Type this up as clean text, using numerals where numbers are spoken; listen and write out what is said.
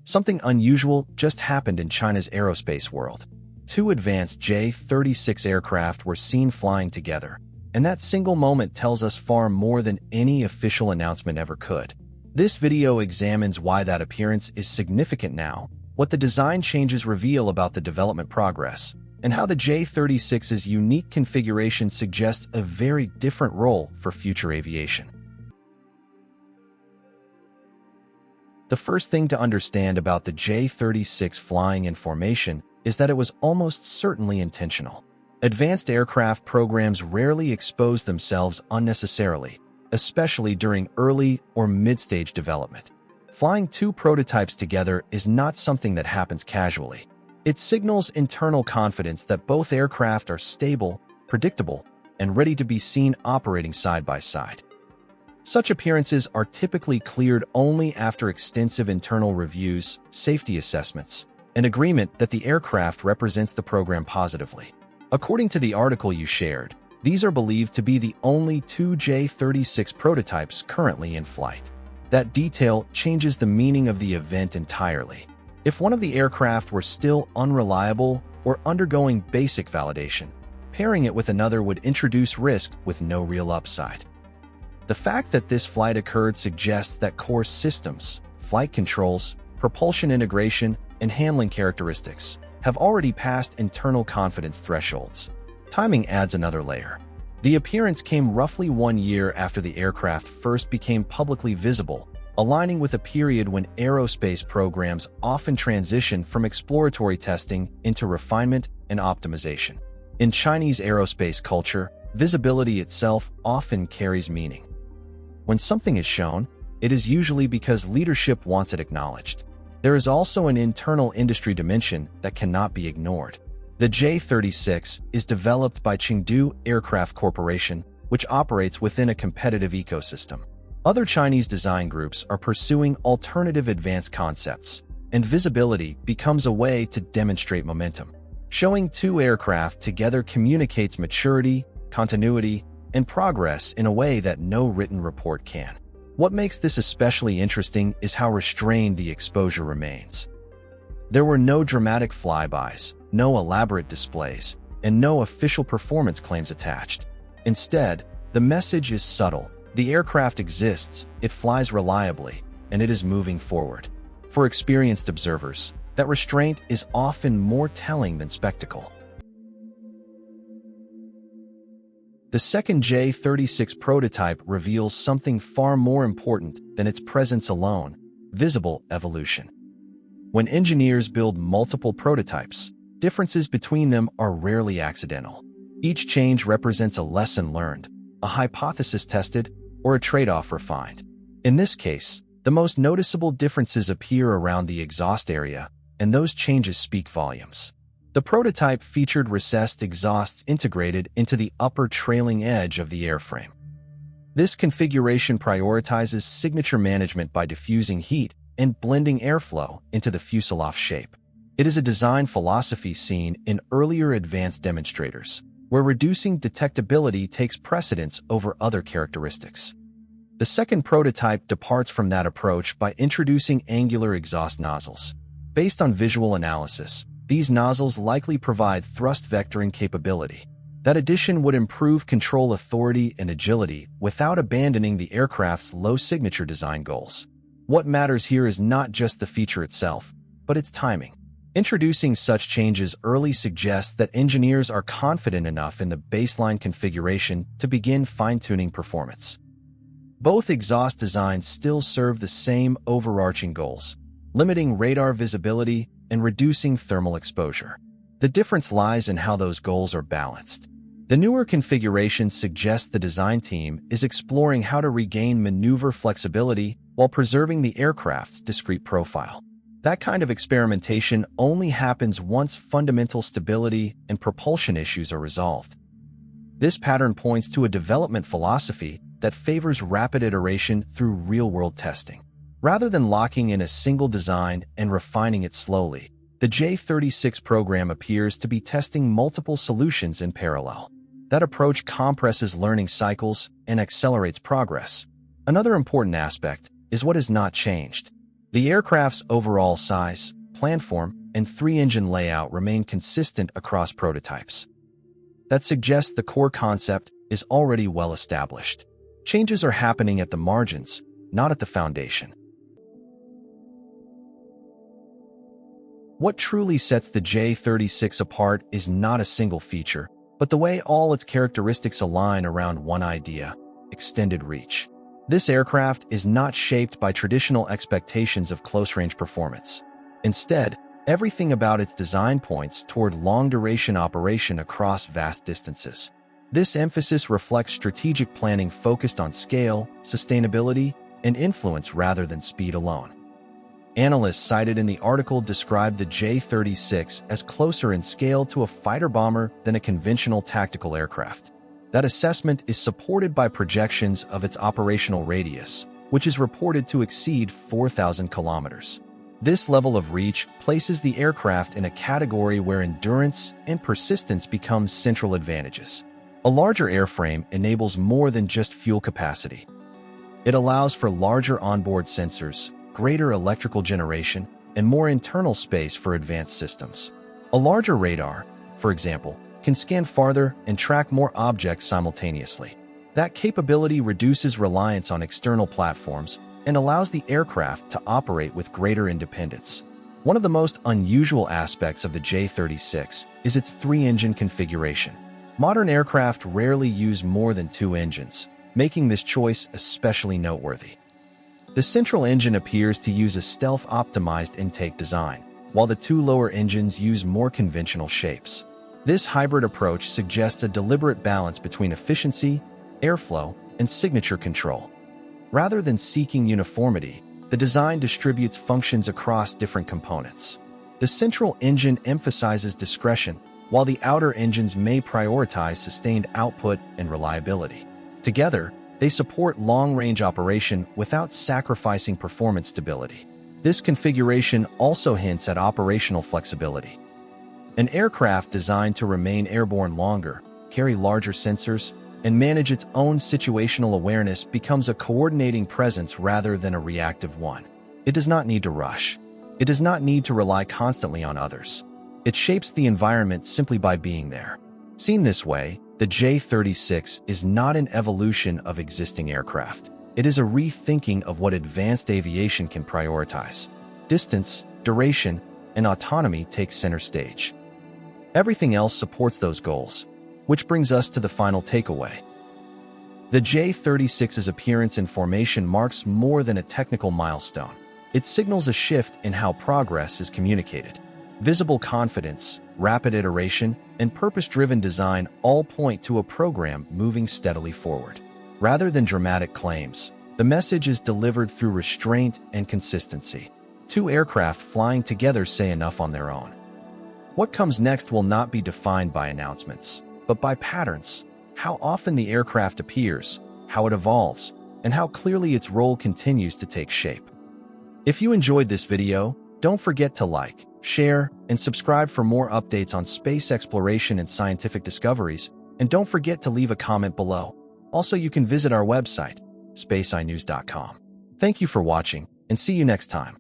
Something unusual just happened in China's aerospace world. Two advanced J-36 aircraft were seen flying together, and that single moment tells us far more than any official announcement ever could. This video examines why that appearance is significant now, what the design changes reveal about the development progress, and how the J-36's unique configuration suggests a very different role for future aviation. The first thing to understand about the J-36 flying in formation is that it was almost certainly intentional. Advanced aircraft programs rarely expose themselves unnecessarily, especially during early or mid-stage development. Flying two prototypes together is not something that happens casually. It signals internal confidence that both aircraft are stable, predictable, and ready to be seen operating side by side. Such appearances are typically cleared only after extensive internal reviews, safety assessments, and agreement that the aircraft represents the program positively. According to the article you shared, these are believed to be the only two J-36 prototypes currently in flight. That detail changes the meaning of the event entirely. If one of the aircraft were still unreliable or undergoing basic validation, pairing it with another would introduce risk with no real upside. The fact that this flight occurred suggests that core systems, flight controls, propulsion integration, and handling characteristics have already passed internal confidence thresholds. Timing adds another layer. The appearance came roughly 1 year after the aircraft first became publicly visible, aligning with a period when aerospace programs often transition from exploratory testing into refinement and optimization. In Chinese aerospace culture, visibility itself often carries meaning. When something is shown, it is usually because leadership wants it acknowledged. There is also an internal industry dimension that cannot be ignored. The J-36 is developed by Chengdu Aircraft Corporation, which operates within a competitive ecosystem. Other Chinese design groups are pursuing alternative advanced concepts, and visibility becomes a way to demonstrate momentum. Showing two aircraft together communicates maturity, continuity, and progress in a way that no written report can. What makes this especially interesting is how restrained the exposure remains. There were no dramatic flybys, no elaborate displays, and no official performance claims attached. Instead, the message is subtle. The aircraft exists, it flies reliably, and it is moving forward. For experienced observers, that restraint is often more telling than spectacle. The second J-36 prototype reveals something far more important than its presence alone: visible evolution. When engineers build multiple prototypes, differences between them are rarely accidental. Each change represents a lesson learned, a hypothesis tested, or a trade-off refined. In this case, the most noticeable differences appear around the exhaust area, and those changes speak volumes. The prototype featured recessed exhausts integrated into the upper trailing edge of the airframe. This configuration prioritizes signature management by diffusing heat and blending airflow into the fuselage shape. It is a design philosophy seen in earlier advanced demonstrators, where reducing detectability takes precedence over other characteristics. The second prototype departs from that approach by introducing angular exhaust nozzles. Based on visual analysis, these nozzles likely provide thrust vectoring capability. That addition would improve control authority and agility without abandoning the aircraft's low-signature design goals. What matters here is not just the feature itself, but its timing. Introducing such changes early suggests that engineers are confident enough in the baseline configuration to begin fine-tuning performance. Both exhaust designs still serve the same overarching goals: limiting radar visibility and reducing thermal exposure. The difference lies in how those goals are balanced. The newer configuration suggests the design team is exploring how to regain maneuver flexibility while preserving the aircraft's discrete profile. That kind of experimentation only happens once fundamental stability and propulsion issues are resolved. This pattern points to a development philosophy that favors rapid iteration through real-world testing. Rather than locking in a single design and refining it slowly, the J-36 program appears to be testing multiple solutions in parallel. That approach compresses learning cycles and accelerates progress. Another important aspect is what has not changed. The aircraft's overall size, planform, and three-engine layout remain consistent across prototypes. That suggests the core concept is already well established. Changes are happening at the margins, not at the foundation. What truly sets the J-36 apart is not a single feature, but the way all its characteristics align around one idea: extended reach. This aircraft is not shaped by traditional expectations of close-range performance. Instead, everything about its design points toward long-duration operation across vast distances. This emphasis reflects strategic planning focused on scale, sustainability, and influence rather than speed alone. Analysts cited in the article described the J-36 as closer in scale to a fighter bomber than a conventional tactical aircraft. That assessment is supported by projections of its operational radius, which is reported to exceed 4,000 kilometers. This level of reach places the aircraft in a category where endurance and persistence become central advantages. A larger airframe enables more than just fuel capacity. It allows for larger onboard sensors, greater electrical generation, and more internal space for advanced systems. A larger radar, for example, can scan farther and track more objects simultaneously. That capability reduces reliance on external platforms and allows the aircraft to operate with greater independence. One of the most unusual aspects of the J-36 is its three-engine configuration. Modern aircraft rarely use more than two engines, making this choice especially noteworthy. The central engine appears to use a stealth-optimized intake design, while the two lower engines use more conventional shapes. This hybrid approach suggests a deliberate balance between efficiency, airflow, and signature control. Rather than seeking uniformity, the design distributes functions across different components. The central engine emphasizes discretion, while the outer engines may prioritize sustained output and reliability. Together, they support long-range operation without sacrificing performance stability. This configuration also hints at operational flexibility. An aircraft designed to remain airborne longer, carry larger sensors, and manage its own situational awareness becomes a coordinating presence rather than a reactive one. It does not need to rush. It does not need to rely constantly on others. It shapes the environment simply by being there. Seen this way, the J-36 is not an evolution of existing aircraft. It is a rethinking of what advanced aviation can prioritize. Distance, duration, and autonomy take center stage. Everything else supports those goals, which brings us to the final takeaway. The J-36's appearance in formation marks more than a technical milestone. It signals a shift in how progress is communicated. Visible confidence, rapid iteration, and purpose-driven design all point to a program moving steadily forward. Rather than dramatic claims, the message is delivered through restraint and consistency. Two aircraft flying together say enough on their own. What comes next will not be defined by announcements, but by patterns: how often the aircraft appears, how it evolves, and how clearly its role continues to take shape. If you enjoyed this video, don't forget to like, share, and subscribe for more updates on space exploration and scientific discoveries, and don't forget to leave a comment below. Also, you can visit our website, SpaceEyeNews.com. Thank you for watching, and see you next time.